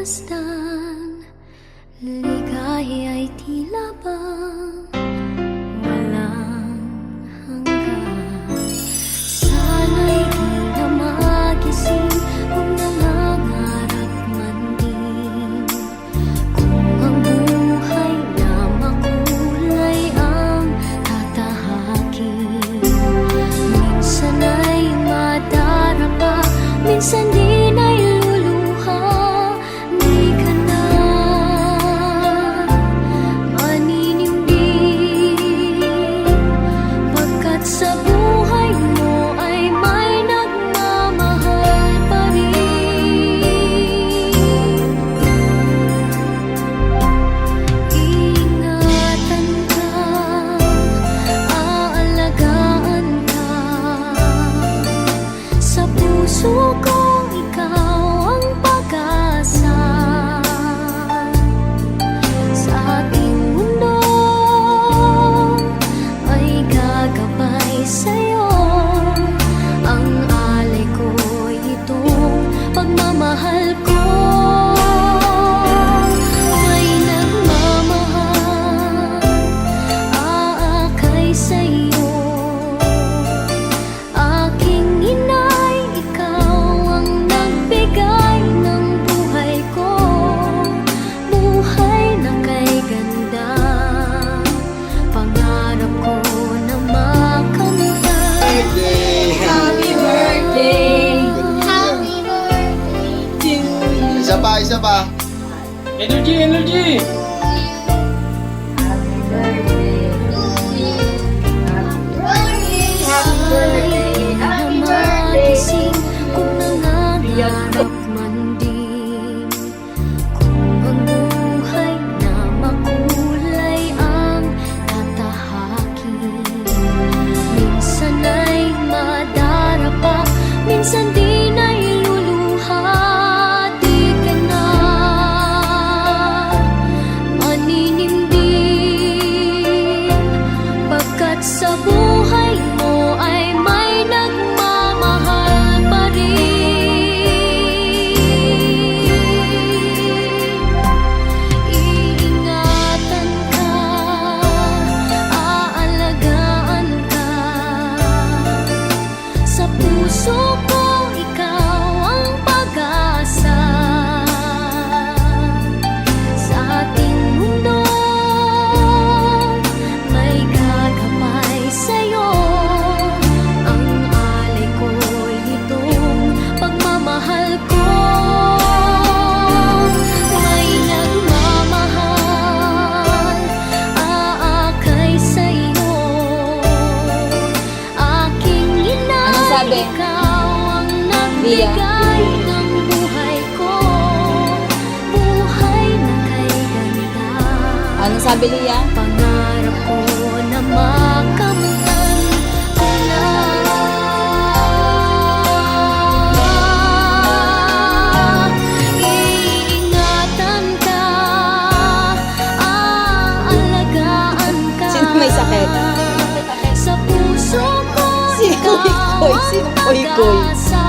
masdan, ligaya'y tila bang walang hanggan. Sana'y di na magising kung nangangarap man din, kung ang buhay na makulay ang tatahakin. Minsan ay madarapa, minsan din ay luluha. Di ka na maninindig, pagkat sa buhay mo ay may nagmamahal pa rin. Ingatan ka, aalagaan ka, sa puso ko ikaw ang pag-asa. Sa ating mundo ay gagabay sa'yo, ang alay ko'y itong pagmamahal ko. May nagmamahal, aakay sa'yo. Aking inay, ikaw ang nagbigay ng buhay ko, buhay na kay ganda. Pangarap ko na makamtan. Happy birthday! Happy birthday to you. Isa pa, isa pa. Energy, energy! Happy birthday to you. Happy birthday. Happy birthday. Kung nangangarap man din, kung ang buhay na makulay ang tatahakin. Minsan ay madarapa, minsan din ay luluha. Di ka na maninindig, pagkat sa buhay mo ay may nagmamahal pa rin. Iingatan ka, aalagaan ka, sa puso ko ikaw ang pag-asa. Sa ating mundo may gagabay sa'yo, ang alay ko'y itong pagmamahal ko. May nagmamahal, aakay sa'yo. Aking inay, Ano sabi? ikaw ang Lia? nagbigay ng buhay ko, buhay na kay ganda. Ano sabi niya? Pangarap ko na makamtan ka na. Iingatan ka, aalagaan ka, Sino may sakit? sa puso ko Si ikaw Koy-Koy. Sino ang Koy-Koy? pag-asa.